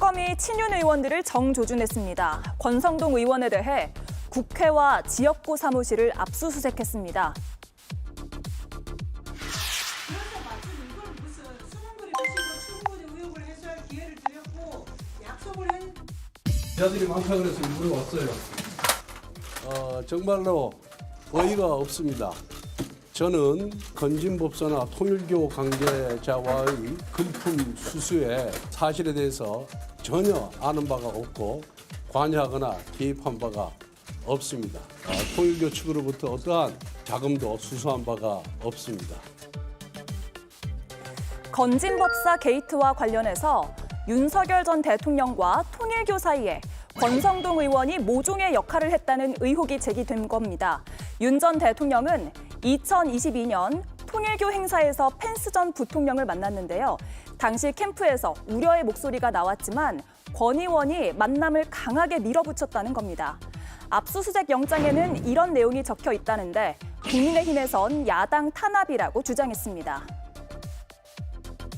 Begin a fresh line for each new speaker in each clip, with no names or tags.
특검이 친윤 의원들을 정조준했습니다. 권성동 의원에 대해 국회와 지역구 사무실을 압수수색했습니다.
그래서 마침 이걸 무슨 수능 그리시고 충분히 의혹을 해소할 기회를 드렸고 약속을 했.
기자들이 많다 그래서 일부러 왔어요. 정말로 어이가 없습니다. 저는 건진법사나 통일교 관계자와의 금품 수수의 사실에 대해서 전혀 아는 바가 없고 관여하거나 개입한 바가 없습니다. 통일교 측으로부터 어떠한 자금도 수수한 바가 없습니다.
건진법사 게이트와 관련해서 윤석열 전 대통령과 통일교 사이에 권성동 의원이 모종의 역할을 했다는 의혹이 제기된 겁니다. 윤 전 대통령은 2022년 통일교 행사에서 펜스 전 부통령을 만났는데요. 당시 캠프에서 우려의 목소리가 나왔지만 권 의원이 만남을 강하게 밀어붙였다는 겁니다. 압수수색 영장에는 이런 내용이 적혀 있다는데 국민의힘에선 야당 탄압이라고 주장했습니다.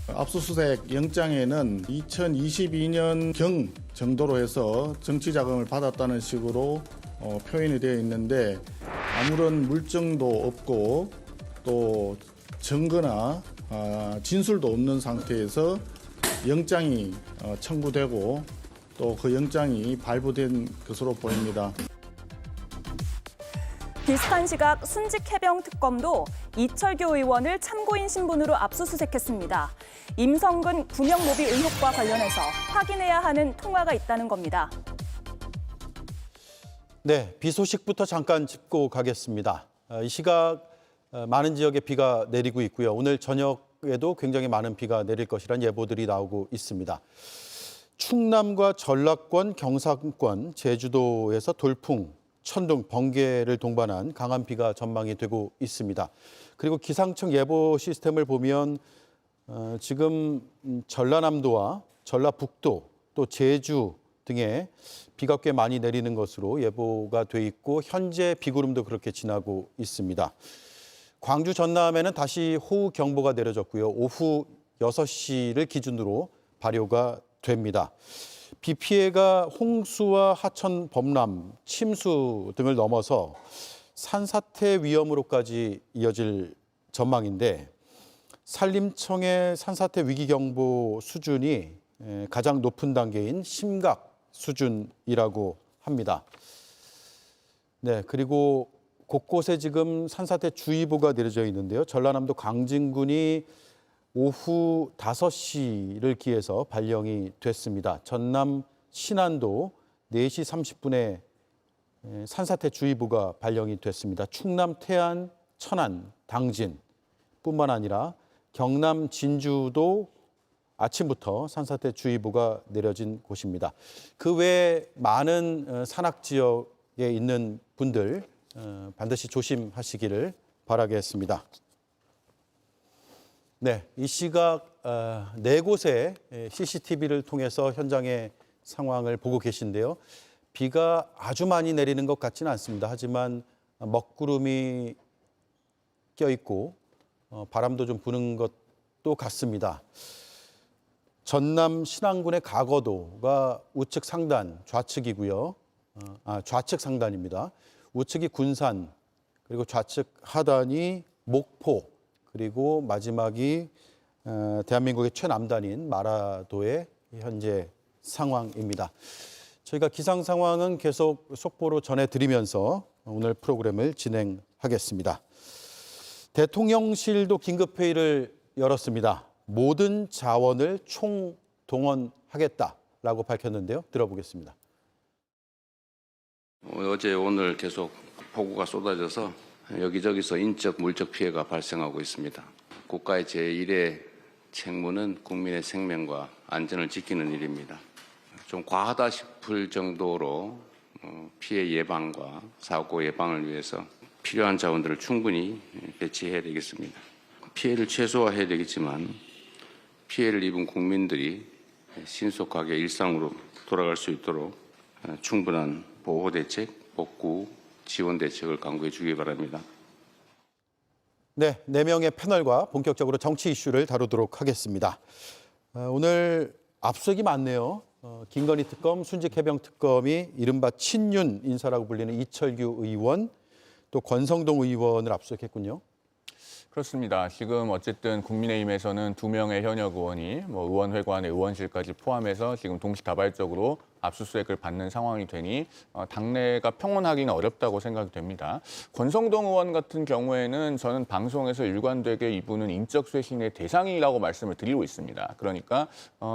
압수수색 영장에는 2022년경 정도로 해서 정치자금을 받았다는 식으로 표현이 되어 있는데 아무런 물증도 없고 또 증거나 진술도 없는 상태에서 영장이 청구되고 또 그 영장이 발부된 것으로 보입니다.
비슷한 시각 순직해병 특검도 이철규 의원을 참고인 신분으로 압수수색했습니다. 임성근 구명모비 의혹과 관련해서 확인해야 하는 통화가 있다는 겁니다.
네, 비 소식부터 잠깐 짚고 가겠습니다. 이 시각 많은 지역에 비가 내리고 있고요. 오늘 저녁에도 굉장히 많은 비가 내릴 것이라는 예보들이 나오고 있습니다. 충남과 전라권, 경상권, 제주도에서 돌풍, 천둥, 번개를 동반한 강한 비가 전망이 되고 있습니다. 그리고 기상청 예보 시스템을 보면 지금 전라남도와 전라북도 또 제주 등에 비가 꽤 많이 내리는 것으로 예보가 돼 있고 현재 비구름도 그렇게 지나고 있습니다. 광주 전남에는 다시 호우경보가 내려졌고요. 오후 6시를 기준으로 발효가 됩니다. 비 피해가 홍수와 하천 범람, 침수 등을 넘어서 산사태 위험으로까지 이어질 전망인데 산림청의 산사태 위기경보 수준이 가장 높은 단계인 심각 수준이라고 합니다. 네, 그리고 곳곳에 지금 산사태 주의보가 내려져 있는데요. 전라남도 강진군이 오후 5시를 기해서 발령이 됐습니다. 전남 신안도 4시 30분에 산사태 주의보가 발령이 됐습니다. 충남 태안, 천안, 당진뿐만 아니라 경남 진주도 아침부터 산사태 주의보가 내려진 곳입니다. 그 외에 많은 산악 지역에 있는 분들 반드시 조심하시기를 바라겠습니다. 네, 이 시각 4곳의 CCTV를 통해서 현장의 상황을 보고 계신데요. 비가 아주 많이 내리는 것 같지는 않습니다. 하지만 먹구름이 껴있고 바람도 좀 부는 것도 같습니다. 전남 신안군의 가거도가 우측 상단, 좌측이고요. 좌측 상단입니다. 우측이 군산, 그리고 좌측 하단이 목포, 그리고 마지막이 대한민국의 최남단인 마라도의 현재 상황입니다. 저희가 기상 상황은 계속 속보로 전해드리면서 오늘 프로그램을 진행하겠습니다. 대통령실도 긴급회의를 열었습니다. 모든 자원을 총동원하겠다라고 밝혔는데요. 들어보겠습니다.
어제 오늘 계속 폭우가 쏟아져서 여기저기서 인적, 물적 피해가 발생하고 있습니다. 국가의 제1의 책무는 국민의 생명과 안전을 지키는 일입니다. 좀 과하다 싶을 정도로 피해 예방과 사고 예방을 위해서 필요한 자원들을 충분히 배치해야 되겠습니다. 피해를 최소화해야 되겠지만 피해를 입은 국민들이 신속하게 일상으로 돌아갈 수 있도록 충분한 보호 대책, 복구, 지원 대책을 강구해 주기 바랍니다.
네, 4명의 패널과 본격적으로 정치 이슈를 다루도록 하겠습니다. 오늘 압수수색이 많네요. 김건희 특검, 순직해병 특검이 이른바 친윤 인사라고 불리는 이철규 의원, 또 권성동 의원을 압수했군요.
그렇습니다. 지금 어쨌든 국민의힘에서는 2명의 현역 의원이 의원회관의 의원실까지 포함해서 지금 동시다발적으로 압수수색을 받는 상황이 되니 당내가 평온하기는 어렵다고 생각이 됩니다. 권성동 의원 같은 경우에는 저는 방송에서 일관되게 이분은 인적 쇄신의 대상이라고 말씀을 드리고 있습니다. 그러니까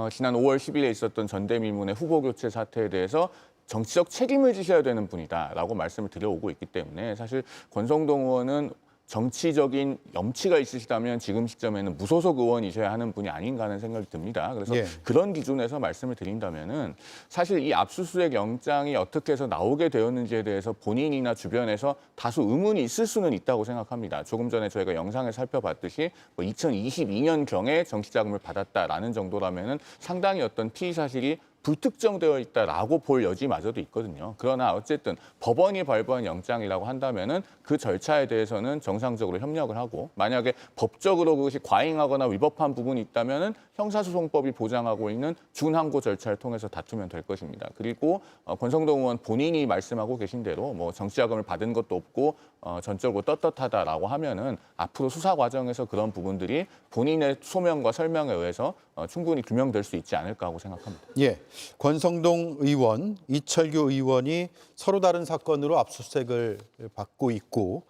지난 5월 10일에 있었던 전대미문의 후보 교체 사태에 대해서 정치적 책임을 지셔야 되는 분이다라고 말씀을 드려오고 있기 때문에 사실 권성동 의원은 정치적인 염치가 있으시다면 지금 시점에는 무소속 의원이셔야 하는 분이 아닌가 하는 생각이 듭니다. 그래서
예.
그런 기준에서 말씀을 드린다면은 사실 이 압수수색 영장이 어떻게 해서 나오게 되었는지에 대해서 본인이나 주변에서 다소 의문이 있을 수는 있다고 생각합니다. 조금 전에 저희가 영상을 살펴봤듯이 2022년경에 정치자금을 받았다라는 정도라면은 상당히 어떤 피의 사실이 불특정되어 있다라고 볼 여지마저도 있거든요. 그러나 어쨌든 법원이 발부한 영장이라고 한다면은 그 절차에 대해서는 정상적으로 협력을 하고 만약에 법적으로 그것이 과잉하거나 위법한 부분이 있다면은 형사소송법이 보장하고 있는 준항고 절차를 통해서 다투면 될 것입니다. 그리고 권성동 의원 본인이 말씀하고 계신 대로 정치자금을 받은 것도 없고 전적으로 떳떳하다라고 하면은 앞으로 수사 과정에서 그런 부분들이 본인의 소명과 설명에 의해서 충분히 규명될 수 있지 않을까 하고 생각합니다.
예, 권성동 의원, 이철규 의원이 서로 다른 사건으로 압수수색을 받고 있고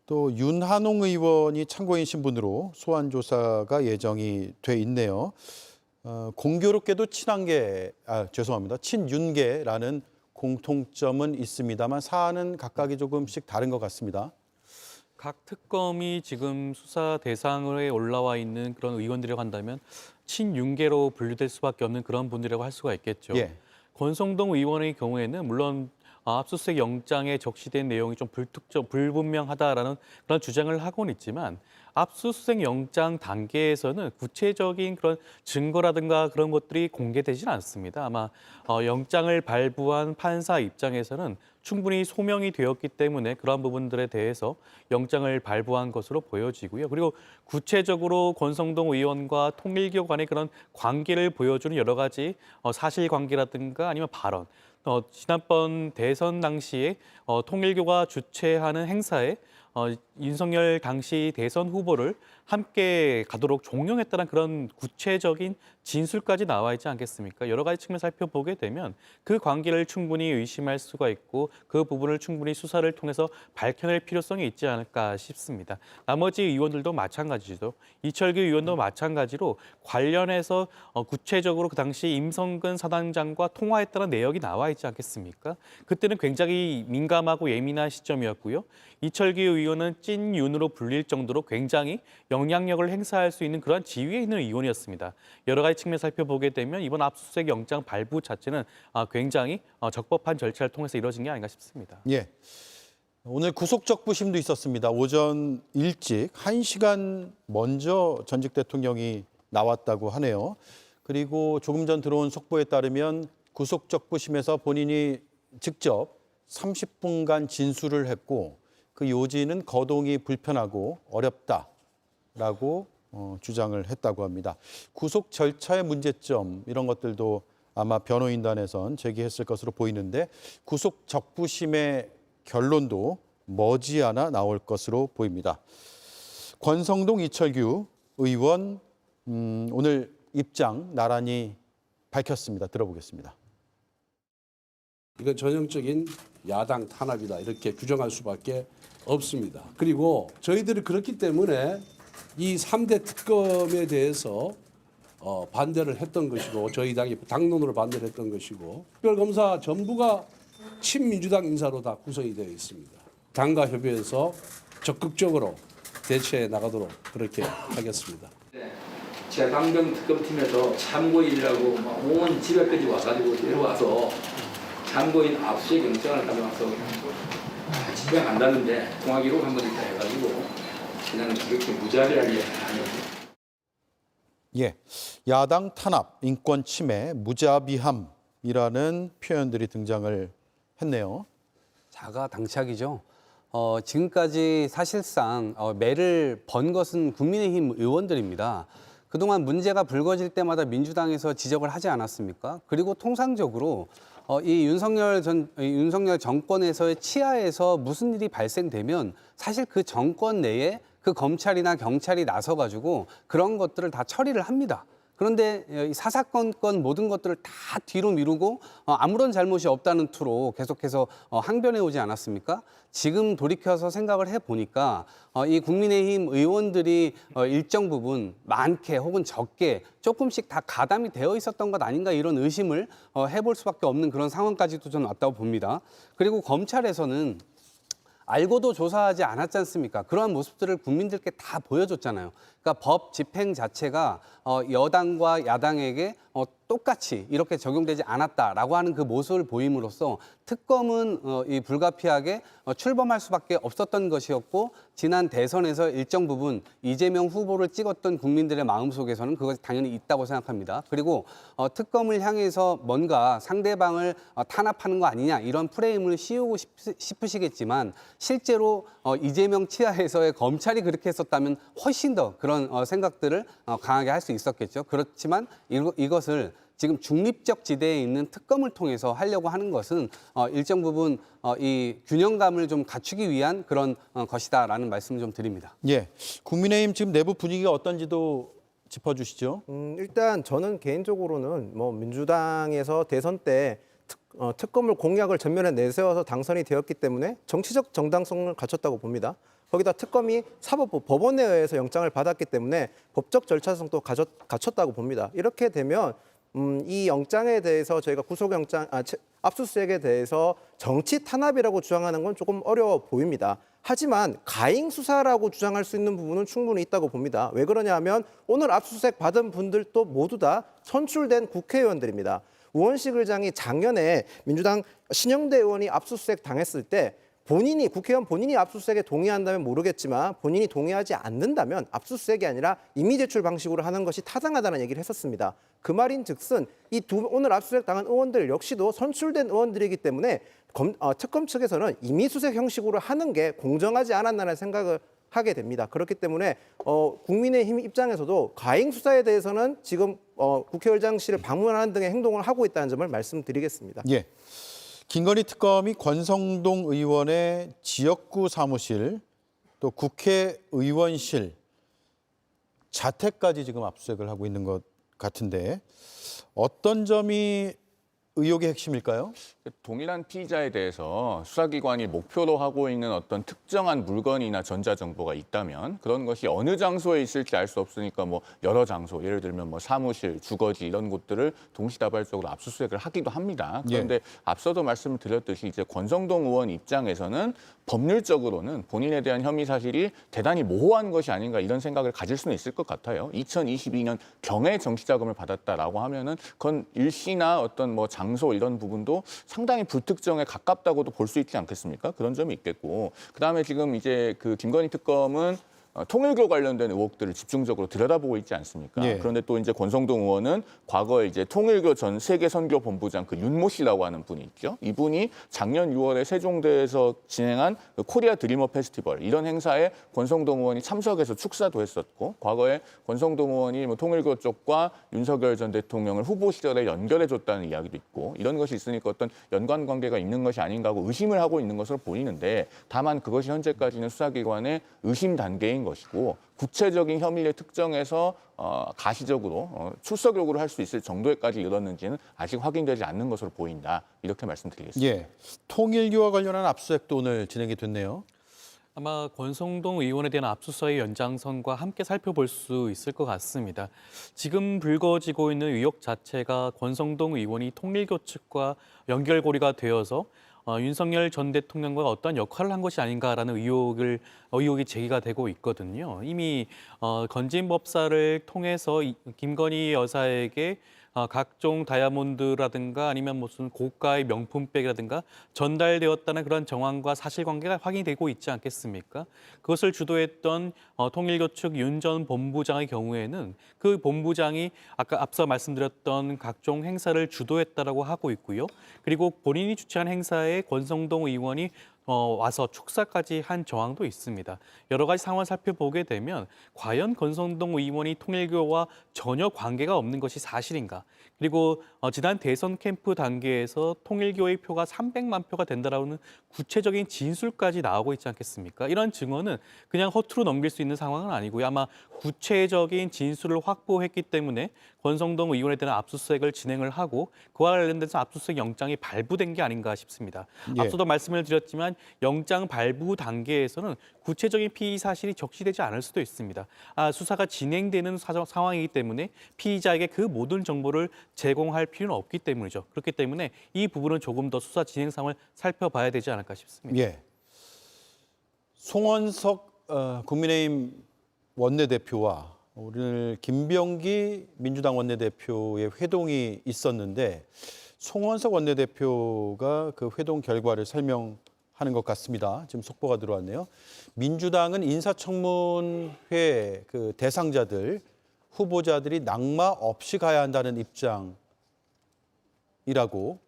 또 윤한홍 의원이 참고인 신분으로 소환 조사가 예정이 돼 있네요. 공교롭게도 친윤계라는 공통점은 있습니다만 사안은 각각이 조금씩 다른 것 같습니다.
각 특검이 지금 수사 대상에 올라와 있는 그런 의원들이라고 한다면 친윤계로 분류될 수밖에 없는 그런 분들이라고 할 수가 있겠죠.
예.
권성동 의원의 경우에는 물론 압수수색 영장에 적시된 내용이 좀 불분명하다라는 그런 주장을 하고는 있지만 압수수색 영장 단계에서는 구체적인 그런 증거라든가 그런 것들이 공개되지는 않습니다. 아마 영장을 발부한 판사 입장에서는 충분히 소명이 되었기 때문에 그러한 부분들에 대해서 영장을 발부한 것으로 보여지고요. 그리고 구체적으로 권성동 의원과 통일교 간의 그런 관계를 보여주는 여러 가지 사실관계라든가 아니면 발언, 지난번 대선 당시에 통일교가 주최하는 행사에 윤석열 당시 대선 후보를 함께 가도록 종용했다는 그런 구체적인 진술까지 나와 있지 않겠습니까? 여러 가지 측면 살펴보게 되면 그 관계를 충분히 의심할 수가 있고 그 부분을 충분히 수사를 통해서 밝혀낼 필요성이 있지 않을까 싶습니다. 나머지 의원들도 마찬가지죠. 이철규 의원도 마찬가지로 관련해서 구체적으로 그 당시 임성근 사단장과 통화했다는 내역이 나와 있지 않겠습니까? 그때는 굉장히 민감하고 예민한 시점이었고요. 이철규 의원은 찐윤으로 불릴 정도로 굉장히 영향력을 행사할 수 있는 그러한 지위에 있는 의원이었습니다. 여러 가지 측면 살펴보게 되면 이번 압수수색 영장 발부 자체는 굉장히 적법한 절차를 통해서 이루어진 게 아닌가 싶습니다.
예. 오늘 구속적부심도 있었습니다. 오전 일찍 1시간 먼저 전직 대통령이 나왔다고 하네요. 그리고 조금 전 들어온 속보에 따르면 구속적부심에서 본인이 직접 30분간 진술을 했고 그 요지는 거동이 불편하고 어렵다라고 주장을 했다고 합니다. 구속 절차의 문제점 이런 것들도 아마 변호인단에선 제기했을 것으로 보이는데 구속 적부심의 결론도 머지않아 나올 것으로 보입니다. 권성동, 이철규 의원 오늘 입장 나란히 밝혔습니다. 들어보겠습니다.
이건 전형적인 야당 탄압이다 이렇게 규정할 수밖에 없습니다. 그리고 저희들이 그렇기 때문에 이 3대 특검에 대해서 반대를 했던 것이고 저희 당이 당론으로 반대를 했던 것이고 특별검사 전부가 친민주당 인사로 다 구성이 되어 있습니다. 당과 협의해서 적극적으로 대처해 나가도록 그렇게 하겠습니다.
제가 강병 특검팀에서 참고인이라고 온 집에까지 와가지고 내려와서 참고인 압수수색 영장을 가져와서 집에 간다는데 통화 기록 한번 있다 해가지고 그냥 그렇게 무자비하게 하는.
예, 야당 탄압, 인권 침해, 무자비함이라는 표현들이 등장을 했네요.
자가당착이죠. 지금까지 사실상 매를 번 것은 국민의힘 의원들입니다. 그동안 문제가 불거질 때마다 민주당에서 지적을 하지 않았습니까? 그리고 통상적으로 이 윤석열 정권에서의 치하에서 무슨 일이 발생되면 사실 그 정권 내에 그 검찰이나 경찰이 나서가지고 그런 것들을 다 처리를 합니다. 그런데 이 사사건건 모든 것들을 다 뒤로 미루고 아무런 잘못이 없다는 투로 계속해서 항변해 오지 않았습니까? 지금 돌이켜서 생각을 해보니까 이 국민의힘 의원들이 일정 부분 많게 혹은 적게 조금씩 다 가담이 되어 있었던 것 아닌가 이런 의심을 해볼 수밖에 없는 그런 상황까지도 저는 왔다고 봅니다. 그리고 검찰에서는 알고도 조사하지 않았지 않습니까? 그러한 모습들을 국민들께 다 보여줬잖아요. 그러니까 법 집행 자체가 여당과 야당에게 똑같이 이렇게 적용되지 않았다라고 하는 그 모습을 보임으로써 특검은 이 불가피하게 출범할 수밖에 없었던 것이었고 지난 대선에서 일정 부분 이재명 후보를 찍었던 국민들의 마음속에서는 그것이 당연히 있다고 생각합니다. 그리고 특검을 향해서 뭔가 상대방을 탄압하는 거 아니냐 이런 프레임을 씌우고 싶으시겠지만 실제로 이재명 치하에서의 검찰이 그렇게 했었다면 훨씬 더 그런 생각들을 강하게 할 수 있었겠죠. 그렇지만 이것을 지금 중립적 지대에 있는 특검을 통해서 하려고 하는 것은 일정 부분 이 균형감을 좀 갖추기 위한 그런 것이다라는 말씀을 좀 드립니다.
예, 국민의힘 지금 내부 분위기가 어떤지도 짚어주시죠.
일단 저는 개인적으로는 뭐 민주당에서 대선 때 특검을 공약을 전면에 내세워서 당선이 되었기 때문에 정치적 정당성을 갖췄다고 봅니다. 거기다 특검이 사법부 법원에 의해서 영장을 받았기 때문에 법적 절차성도 갖췄다고 봅니다. 이렇게 되면 이 영장에 대해서 저희가 구속영장, 압수수색에 대해서 정치 탄압이라고 주장하는 건 조금 어려워 보입니다. 하지만 가잉 수사라고 주장할 수 있는 부분은 충분히 있다고 봅니다. 왜 그러냐 하면 오늘 압수수색 받은 분들도 모두 다 선출된 국회의원들입니다. 우원식 의장이 작년에 민주당 신영대 의원이 압수수색 당했을 때 국회의원 본인이 압수수색에 동의한다면 모르겠지만 본인이 동의하지 않는다면 압수수색이 아니라 임의 제출 방식으로 하는 것이 타당하다는 얘기를 했었습니다. 그 말인즉슨 오늘 압수수색 당한 의원들 역시도 선출된 의원들이기 때문에 특검 측에서는 임의 수색 형식으로 하는 게 공정하지 않았나라는 생각을 하게 됩니다. 그렇기 때문에 국민의힘 입장에서도 가잉 수사에 대해서는 지금 국회의장실을 방문하는 등의 행동을 하고 있다는 점을 말씀드리겠습니다.
예. 김건희 특검이 권성동 의원의 지역구 사무실 또 국회의원실 자택까지 지금 압수수색을 하고 있는 것 같은데 어떤 점이 의혹의 핵심일까요?
동일한 피의자에 대해서 수사기관이 목표로 하고 있는 어떤 특정한 물건이나 전자정보가 있다면 그런 것이 어느 장소에 있을지 알 수 없으니까 뭐 여러 장소, 예를 들면 뭐 사무실, 주거지 이런 곳들을 동시다발적으로 압수수색을 하기도 합니다. 그런데 앞서도 말씀을 드렸듯이 이제 권성동 의원 입장에서는 법률적으로는 본인에 대한 혐의 사실이 대단히 모호한 것이 아닌가 이런 생각을 가질 수는 있을 것 같아요. 2022년 경에 정치자금을 받았다라고 하면은 그건 일시나 어떤 뭐 장소 이런 부분도 상당히 불특정에 가깝다고도 볼 수 있지 않겠습니까? 그런 점이 있겠고 그다음에 지금 이제 그 김건희 특검은 통일교 관련된 의혹들을 집중적으로 들여다보고 있지 않습니까?
예.
그런데 또 이제 권성동 의원은 과거에 이제 통일교 전 세계 선교 본부장 그 윤모 씨라고 하는 분이 있죠. 이분이 작년 6월에 세종대에서 진행한 그 코리아 드리머 페스티벌 이런 행사에 권성동 의원이 참석해서 축사도 했었고 과거에 권성동 의원이 뭐 통일교 쪽과 윤석열 전 대통령을 후보 시절에 연결해줬다는 이야기도 있고 이런 것이 있으니까 어떤 연관 관계가 있는 것이 아닌가 하고 의심을 하고 있는 것으로 보이는데 다만 그것이 현재까지는 수사기관의 의심 단계인 것이고 구체적인 혐의를 특정해서 가시적으로 출석 요구를 할 수 있을 정도에까지 이르렀는지는 아직 확인되지 않는 것으로 보인다. 이렇게 말씀드리겠습니다.
예, 통일교와 관련한 압수수색도 오늘 진행이 됐네요.
아마 권성동 의원에 대한 압수수색의 연장선과 함께 살펴볼 수 있을 것 같습니다. 지금 불거지고 있는 의혹 자체가 권성동 의원이 통일교 측과 연결고리가 되어서 윤석열 전 대통령과 어떤 역할을 한 것이 아닌가라는 의혹이 제기가 되고 있거든요. 이미 건진법사를 통해서 김건희 여사에게 각종 다이아몬드라든가 아니면 무슨 고가의 명품백이라든가 전달되었다는 그런 정황과 사실관계가 확인이 되고 있지 않겠습니까? 그것을 주도했던 통일교 측 윤 전 본부장의 경우에는 그 본부장이 아까 앞서 말씀드렸던 각종 행사를 주도했다라고 하고 있고요. 그리고 본인이 주최한 행사에 권성동 의원이 와서 축사까지 한 정황도 있습니다. 여러 가지 상황을 살펴보게 되면 과연 권성동 의원이 통일교와 전혀 관계가 없는 것이 사실인가? 그리고 지난 대선 캠프 단계에서 통일교의 표가 300만 표가 된다라는 구체적인 진술까지 나오고 있지 않겠습니까? 이런 증언은 그냥 허투루 넘길 수 있는 상황은 아니고요. 아마 구체적인 진술을 확보했기 때문에 권성동 의원에 대한 압수수색을 진행을 하고 그와 관련돼서 압수수색 영장이 발부된 게 아닌가 싶습니다.
예.
앞서도 말씀을 드렸지만 영장 발부 단계에서는 구체적인 피의 사실이 적시되지 않을 수도 있습니다. 수사가 진행되는 상황이기 때문에 피의자에게 그 모든 정보를 제공할 필요는 없기 때문이죠. 그렇기 때문에 이 부분은 조금 더 수사 진행 상황을 살펴봐야 되지 않을까 싶습니다.
예. 송원석 국민의힘 원내대표와 오늘 김병기 민주당 원내대표의 회동이 있었는데 송원석 원내대표가 그 회동 결과를 설명하는 것 같습니다. 지금 속보가 들어왔네요. 민주당은 인사청문회 그 대상자들, 후보자들이 낙마 없이 가야 한다는 입장이라고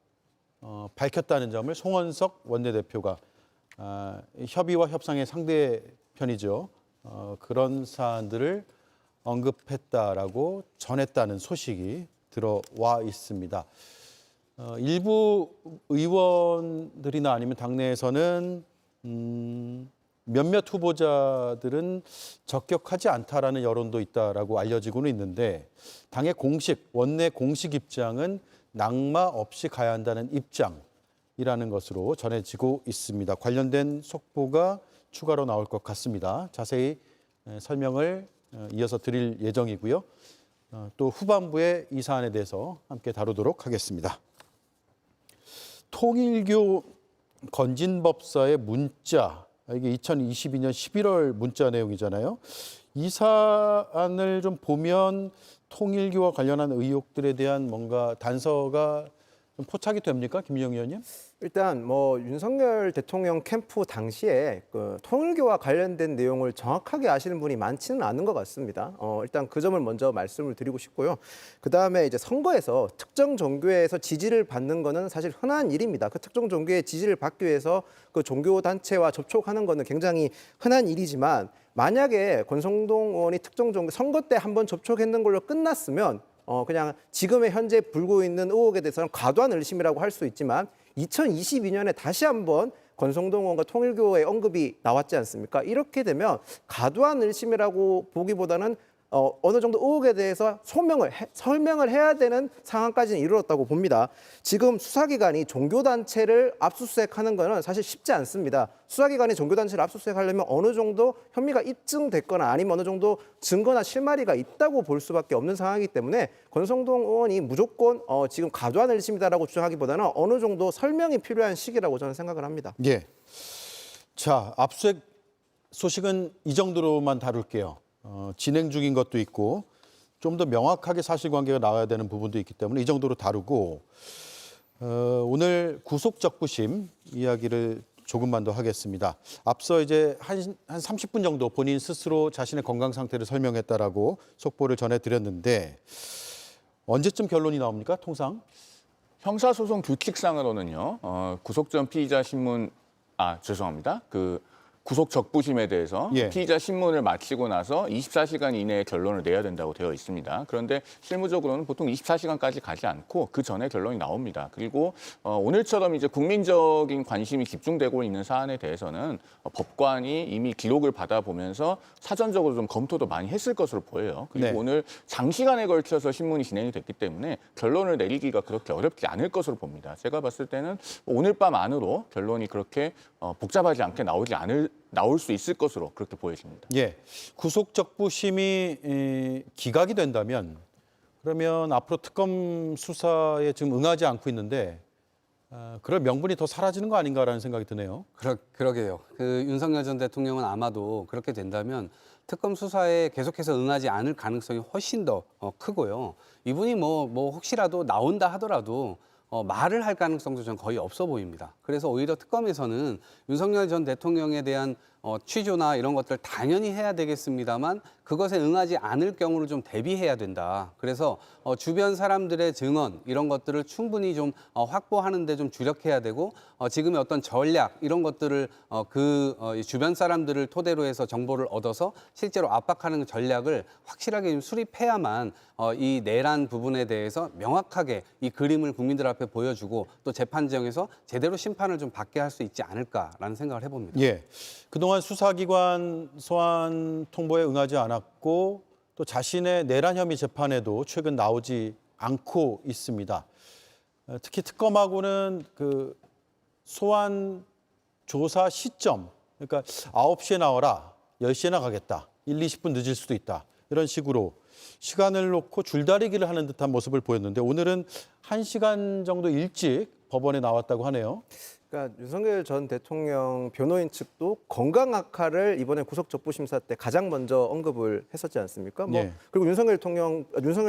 밝혔다는 점을 송원석 원내대표가 협의와 협상의 상대편이죠. 그런 사안들을 언급했다라고 전했다는 소식이 들어와 있습니다. 일부 의원들이나 아니면 당내에서는 몇몇 후보자들은 적격하지 않다라는 여론도 있다라고 알려지고는 있는데 당의 원내 공식 입장은 낙마 없이 가야 한다는 입장이라는 것으로 전해지고 있습니다. 관련된 속보가 추가로 나올 것 같습니다. 자세히 설명을 이어서 드릴 예정이고요. 또 후반부에 이 사안에 대해서 함께 다루도록 하겠습니다. 통일교 건진법사의 문자, 이게 2022년 11월 문자 내용이잖아요. 이 사안을 좀 보면 통일교와 관련한 의혹들에 대한 뭔가 단서가 좀 포착이 됩니까, 김영 의원님?
일단 뭐 윤석열 대통령 캠프 당시에 그 통일교와 관련된 내용을 정확하게 아시는 분이 많지는 않은 것 같습니다. 일단 그 점을 먼저 말씀을 드리고 싶고요. 그 다음에 이제 선거에서 특정 종교에서 지지를 받는 거는 사실 흔한 일입니다. 그 특정 종교의 지지를 받기 위해서 그 종교 단체와 접촉하는 거는 굉장히 흔한 일이지만 만약에 권성동 의원이 특정 종교 선거 때 한번 접촉했는 걸로 끝났으면 그냥 지금의 현재 불고 있는 의혹에 대해서는 과도한 의심이라고 할 수 있지만 2022년에 다시 한번 권성동 의원과 통일교의 언급이 나왔지 않습니까? 이렇게 되면 과도한 의심이라고 보기보다는 어느 정도 의혹에 대해서 설명을 해야 되는 상황까지는 이르렀다고 봅니다. 지금 수사기관이 종교단체를 압수수색하는 것은 사실 쉽지 않습니다. 수사기관이 종교단체를 압수수색하려면 어느 정도 혐의가 입증됐거나 아니면 어느 정도 증거나 실마리가 있다고 볼 수밖에 없는 상황이기 때문에 권성동 의원이 무조건 지금 과도한 의심이다라고 주장하기보다는 어느 정도 설명이 필요한 시기라고 저는 생각을 합니다.
예. 자, 압수수색 소식은 이 정도로만 다룰게요. 진행 중인 것도 있고 좀 더 명확하게 사실관계가 나와야 되는 부분도 있기 때문에 이 정도로 다루고 오늘 구속적부심 이야기를 조금만 더 하겠습니다. 앞서 이제 한 30분 정도 본인 스스로 자신의 건강 상태를 설명했다라고 속보를 전해드렸는데 언제쯤 결론이 나옵니까? 통상?
형사소송 규칙상으로는요. 구속 전 피의자 신문 죄송합니다. 구속 적부심에 대해서
예.
피의자 신문을 마치고 나서 24시간 이내에 결론을 내야 된다고 되어 있습니다. 그런데 실무적으로는 보통 24시간까지 가지 않고 그 전에 결론이 나옵니다. 그리고 오늘처럼 이제 국민적인 관심이 집중되고 있는 사안에 대해서는 법관이 이미 기록을 받아보면서 사전적으로 좀 검토도 많이 했을 것으로 보여요. 그리고
네.
오늘 장시간에 걸쳐서 신문이 진행이 됐기 때문에 결론을 내리기가 그렇게 어렵지 않을 것으로 봅니다. 제가 봤을 때는 오늘 밤 안으로 결론이 그렇게 복잡하지 않게 나올 수 있을 것으로 그렇게 보여집니다.
예, 구속적부심이 기각이 된다면 그러면 앞으로 특검 수사에 지금 응하지 않고 있는데 그럴 명분이 더 사라지는 거 아닌가라는 생각이 드네요.
그러게요. 그 윤석열 전 대통령은 아마도 그렇게 된다면 특검 수사에 계속해서 응하지 않을 가능성이 훨씬 더 크고요. 이분이 뭐 혹시라도 나온다 하더라도 말을 할 가능성도 전 거의 없어 보입니다. 그래서 오히려 특검에서는 윤석열 전 대통령에 대한 취조나 이런 것들 당연히 해야 되겠습니다만 그것에 응하지 않을 경우를 좀 대비해야 된다. 그래서 주변 사람들의 증언 이런 것들을 충분히 좀 확보하는 데 좀 주력해야 되고 지금의 어떤 전략 이런 것들을 주변 사람들을 토대로 해서 정보를 얻어서 실제로 압박하는 전략을 확실하게 좀 수립해야만 이 내란 부분에 대해서 명확하게 이 그림을 국민들 앞에 보여주고 또 재판정에서 제대로 심판을 좀 받게 할 수 있지 않을까라는 생각을 해봅니다.
예. 그동안 수사기관 소환 통보에 응하지 않았고 또 자신의 내란 혐의 재판에도 최근 나오지 않고 있습니다. 특히 특검하고는 그 소환 조사 시점, 그러니까 9시에 나와라, 10시에 나가겠다, 1, 20분 늦을 수도 있다. 이런 식으로 시간을 놓고 줄다리기를 하는 듯한 모습을 보였는데 오늘은 1시간 정도 일찍 법원에 나왔다고 하네요.
그러니까 윤석열 전 대통령 변호인 측도 건강 악화를 이번에 구속적부심사 때 가장 먼저 언급을 했었지 않습니까?
네.
그리고 윤석열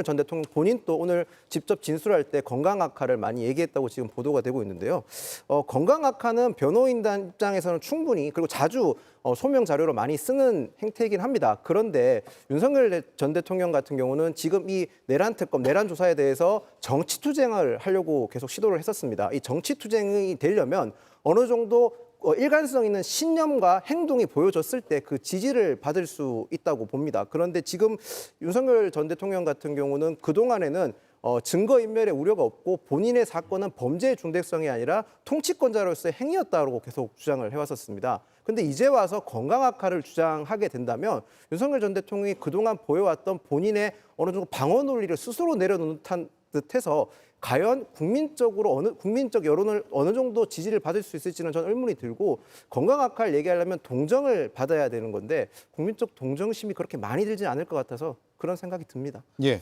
전 대통령 본인 또 오늘 직접 진술할 때 건강 악화를 많이 얘기했다고 지금 보도가 되고 있는데요. 건강 악화는 변호인단 입장에서는 충분히 그리고 자주 소명 자료로 많이 쓰는 행태이긴 합니다. 그런데 윤석열 전 대통령 같은 경우는 지금 이 내란 특검, 내란 조사에 대해서 정치 투쟁을 하려고 계속 시도를 했었습니다. 이 정치 투쟁이 되려면 어느 정도 일관성 있는 신념과 행동이 보여졌을 때 그 지지를 받을 수 있다고 봅니다. 그런데 지금 윤석열 전 대통령 같은 경우는 그동안에는 증거인멸의 우려가 없고 본인의 사건은 범죄의 중대성이 아니라 통치권자로서의 행위였다고 계속 주장을 해왔었습니다. 근데 이제 와서 건강 악화를 주장하게 된다면 윤석열 전 대통령이 그동안 보여왔던 본인의 어느 정도 방어 논리를 스스로 내려놓는 듯해서 과연 국민적 여론을 어느 정도 지지를 받을 수 있을지는 저는 의문이 들고 건강 악화를 얘기하려면 동정을 받아야 되는 건데 국민적 동정심이 그렇게 많이 들지 않을 것 같아서 그런 생각이 듭니다.
예.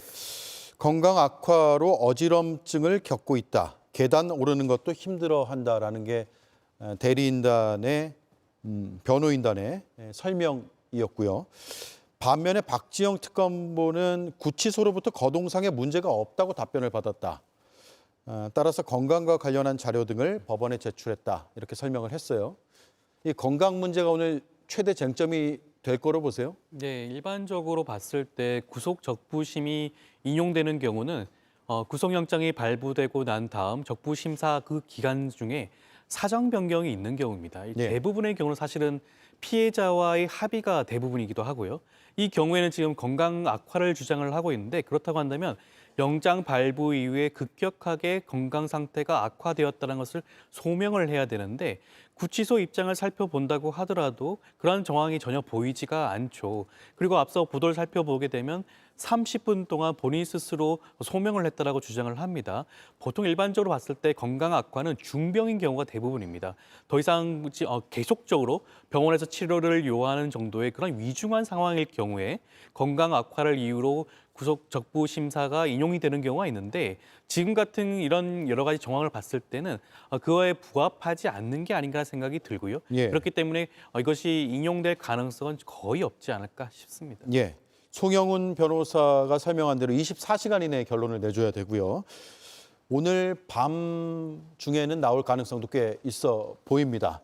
건강 악화로 어지럼증을 겪고 있다. 계단 오르는 것도 힘들어한다라는 게 대리인단의 변호인단의 설명이었고요. 반면에 박지영 특검보는 구치소로부터 거동상에 문제가 없다고 답변을 받았다. 따라서 건강과 관련한 자료 등을 법원에 제출했다. 이렇게 설명을 했어요. 이 건강 문제가 오늘 최대 쟁점이 될 거로 보세요?
네, 일반적으로 봤을 때 구속 적부심이 인용되는 경우는 구속영장이 발부되고 난 다음 적부심사 그 기간 중에 사정 변경이 있는 경우입니다.
네.
대부분의 경우는 사실은 피해자와의 합의가 대부분이기도 하고요. 이 경우에는 지금 건강 악화를 주장을 하고 있는데 그렇다고 한다면 영장 발부 이후에 급격하게 건강 상태가 악화되었다는 것을 소명을 해야 되는데 구치소 입장을 살펴본다고 하더라도 그러한 정황이 전혀 보이지가 않죠. 그리고 앞서 보도를 살펴보게 되면 30분 동안 본인 스스로 소명을 했다라고 주장을 합니다. 보통 일반적으로 봤을 때 건강 악화는 중병인 경우가 대부분입니다. 더 이상 계속적으로 병원에서 치료를 요하는 정도의 그런 위중한 상황일 경우에 건강 악화를 이유로 구속 적부 심사가 인용이 되는 경우가 있는데 지금 같은 이런 여러 가지 정황을 봤을 때는 그거에 부합하지 않는 게 아닌가 생각이 들고요.
예.
그렇기 때문에 이것이 인용될 가능성은 거의 없지 않을까 싶습니다.
예. 송영훈 변호사가 설명한 대로 24시간 이내에 결론을 내줘야 되고요. 오늘 밤 중에는 나올 가능성도 꽤 있어 보입니다.